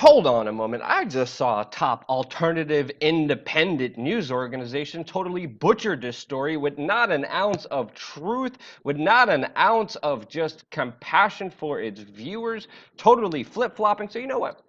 Hold on a moment. I just saw a top alternative independent news organization totally butchered this story with not an ounce of truth, with not an ounce of just compassion for its viewers, totally flip-flopping. So you know what?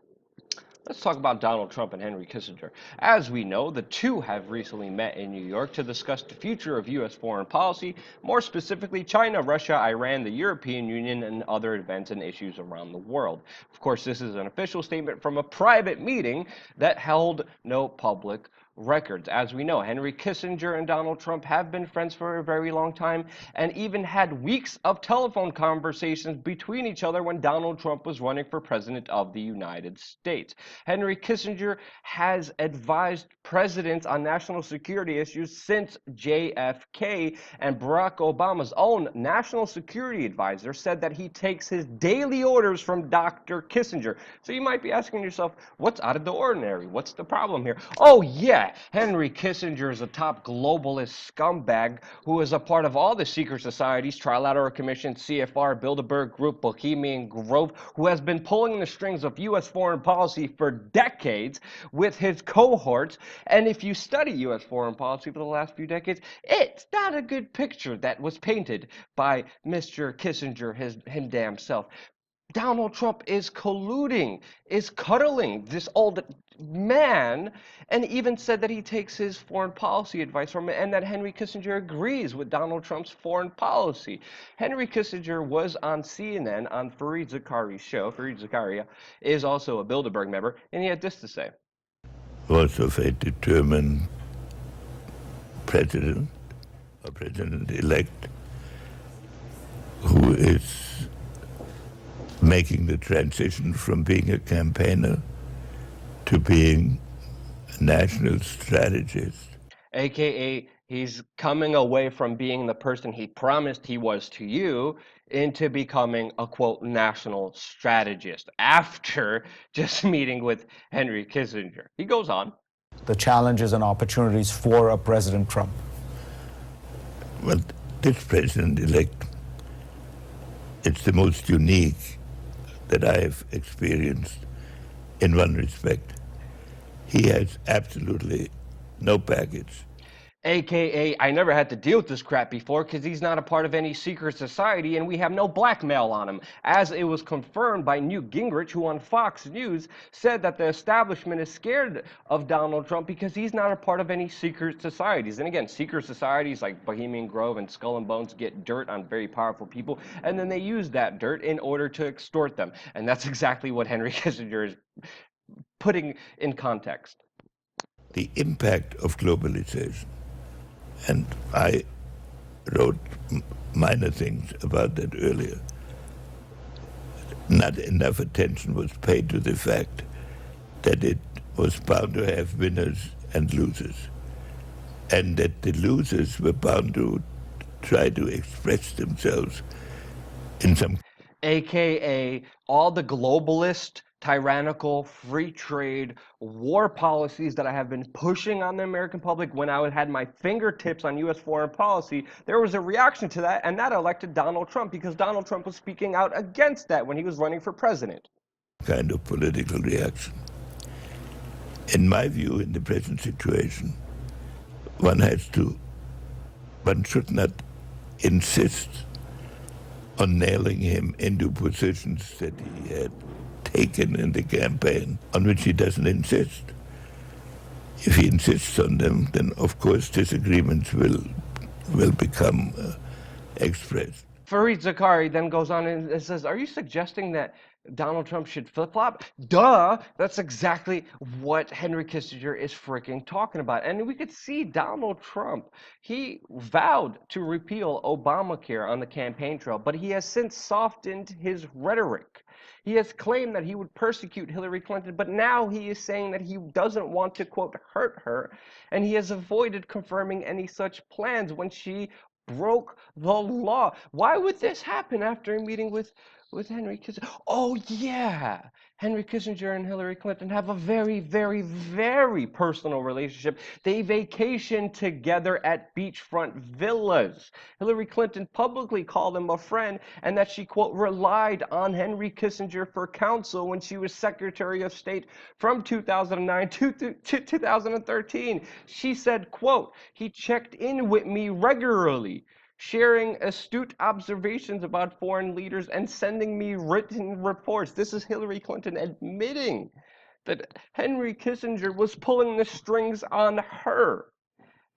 Let's talk about Donald Trump and Henry Kissinger. As we know, the two have recently met in New York to discuss the future of U.S. foreign policy, more specifically China, Russia, Iran, the European Union, and other events and issues around the world. Of course, this is an official statement from a private meeting that held no public records. As we know, Henry Kissinger and Donald Trump have been friends for a very long time and even had weeks of telephone conversations between each other when Donald Trump was running for president of the United States. Henry Kissinger has advised presidents on national security issues since JFK, and Barack Obama's own national security advisor said that he takes his daily orders from Dr. Kissinger. So you might be asking yourself, what's out of the ordinary? What's the problem here? Oh yeah, Henry Kissinger is a top globalist scumbag who is a part of all the secret societies, Trilateral Commission, CFR, Bilderberg Group, Bohemian Grove, who has been pulling the strings of U.S. foreign policy for decades with his cohorts. And if you study U.S. foreign policy for the last few decades, it's not a good picture that was painted by Mr. Kissinger, him damn self. Donald Trump is colluding, is cuddling this old man, and even said that he takes his foreign policy advice from it and that Henry Kissinger agrees with Donald Trump's foreign policy. Henry Kissinger was on CNN on Fareed Zakari's show. Fareed Zakaria is also a Bilderberg member, and he had this to say. Was of a determined president, a president-elect, who is making the transition from being a campaigner to being a national strategist. AKA, he's coming away from being the person he promised he was to you into becoming a, quote, national strategist after just meeting with Henry Kissinger. He goes on. The challenges and opportunities for a President Trump. Well, this president-elect, it's the most unique that I have experienced in one respect. He has absolutely no baggage. AKA, I never had to deal with this crap before because he's not a part of any secret society and we have no blackmail on him. As it was confirmed by Newt Gingrich, who on Fox News said that the establishment is scared of Donald Trump because he's not a part of any secret societies. And again, secret societies like Bohemian Grove and Skull and Bones get dirt on very powerful people, and then they use that dirt in order to extort them. And that's exactly what Henry Kissinger is putting in context. The impact of globalization. And I wrote minor things about that earlier. Not enough attention was paid to the fact that it was bound to have winners and losers, and that the losers were bound to try to express themselves in some... AKA all the globalist, tyrannical, free trade, war policies that I have been pushing on the American public when I had my fingertips on U.S. foreign policy. There was a reaction to that, and that elected Donald Trump because Donald Trump was speaking out against that when he was running for president. Kind of political reaction. In my view, in the present situation, one should not insist on nailing him into positions that he had taken in the campaign on which he doesn't insist. If he insists on them, then of course disagreements will become expressed. Fareed Zakari then goes on and says, are you suggesting that Donald Trump should flip-flop? Duh! That's exactly what Henry Kissinger is freaking talking about. And we could see Donald Trump. He vowed to repeal Obamacare on the campaign trail, but he has since softened his rhetoric. He has claimed that he would persecute Hillary Clinton, but now he is saying that he doesn't want to, quote, hurt her, and he has avoided confirming any such plans when she broke the law. Why would this happen after a meeting with Henry Kissinger? Oh yeah, Henry Kissinger and Hillary Clinton have a very, very, very personal relationship. They vacation together at beachfront villas. Hillary Clinton publicly called him a friend and that she, quote, relied on Henry Kissinger for counsel when she was Secretary of State from 2009 to 2013. She said, quote, he checked in with me regularly, sharing astute observations about foreign leaders and sending me written reports. This is Hillary Clinton admitting that Henry Kissinger was pulling the strings on her.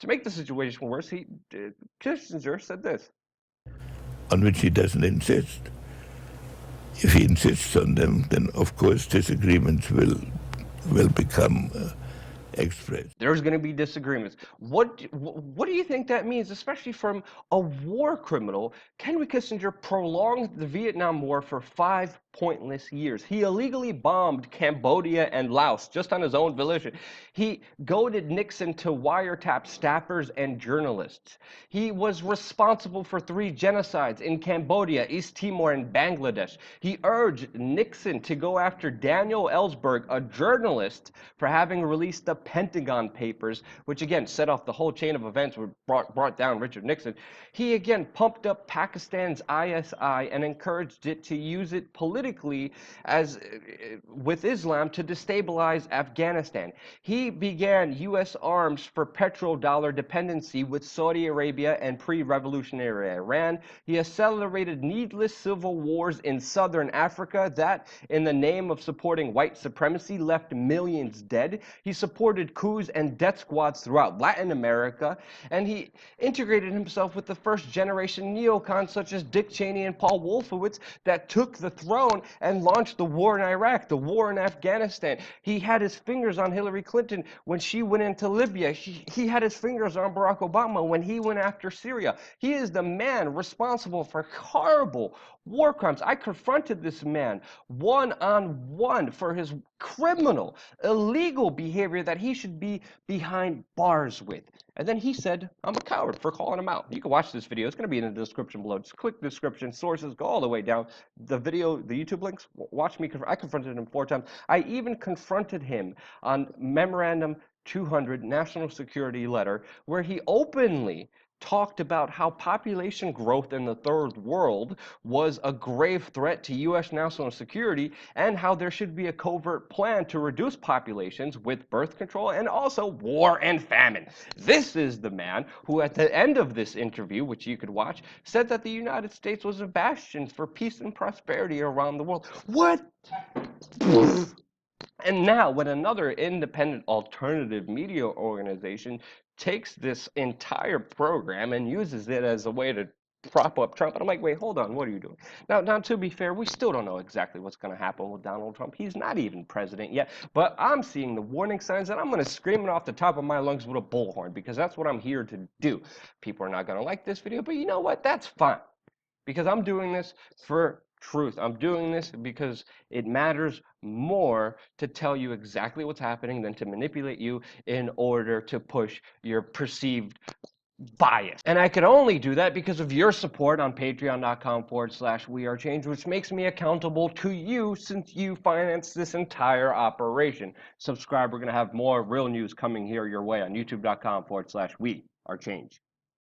To make the situation worse, Kissinger said this. On which he doesn't insist. If he insists on them, then of course disagreements will become expressed. There's going to be disagreements. What do you think that means, especially from a war criminal? Henry Kissinger prolonged the Vietnam War for 5 pointless years. He illegally bombed Cambodia and Laos just on his own volition. He goaded Nixon to wiretap staffers and journalists. He was responsible for 3 genocides in Cambodia, East Timor, and Bangladesh. He urged Nixon to go after Daniel Ellsberg, a journalist, for having released the Pentagon Papers, which again set off the whole chain of events which brought down Richard Nixon. He again pumped up Pakistan's ISI and encouraged it to use it politically as with Islam to destabilize Afghanistan. He began U.S. arms for petrodollar dependency with Saudi Arabia and pre-revolutionary Iran. He accelerated needless civil wars in southern Africa that, in the name of supporting white supremacy, left millions dead. He supported coups and death squads throughout Latin America, and he integrated himself with the first generation neocons such as Dick Cheney and Paul Wolfowitz that took the throne and launched the war in Iraq, the war in Afghanistan. He had his fingers on Hillary Clinton when she went into Libya. He had his fingers on Barack Obama when he went after Syria. He is the man responsible for horrible war crimes. I confronted this man one-on-one for his criminal, illegal behavior that he should be behind bars with. And then he said, I'm a coward for calling him out. You can watch this video. It's going to be in the description below. Just click the description. Sources, go all the way down. The video, the YouTube links, watch me. I confronted him 4 times. I even confronted him on Memorandum 200, National Security Letter, where he openly talked about how population growth in the third world was a grave threat to U.S. national security and how there should be a covert plan to reduce populations with birth control and also war and famine. This is the man who at the end of this interview, which you could watch, said that the United States was a bastion for peace and prosperity around the world. What? And now, when another independent alternative media organization takes this entire program and uses it as a way to prop up Trump, and I'm like, wait, hold on, what are you doing? Now, to be fair, we still don't know exactly what's going to happen with Donald Trump. He's not even president yet, but I'm seeing the warning signs, and I'm going to scream it off the top of my lungs with a bullhorn, because that's what I'm here to do. People are not going to like this video, but you know what? That's fine, because I'm doing this for truth. I'm doing this because it matters more to tell you exactly what's happening than to manipulate you in order to push your perceived bias. And I could only do that because of your support on patreon.com/WeAreChange, which makes me accountable to you since you financed this entire operation. Subscribe. We're going to have more real news coming here your way on youtube.com/WeAreChange.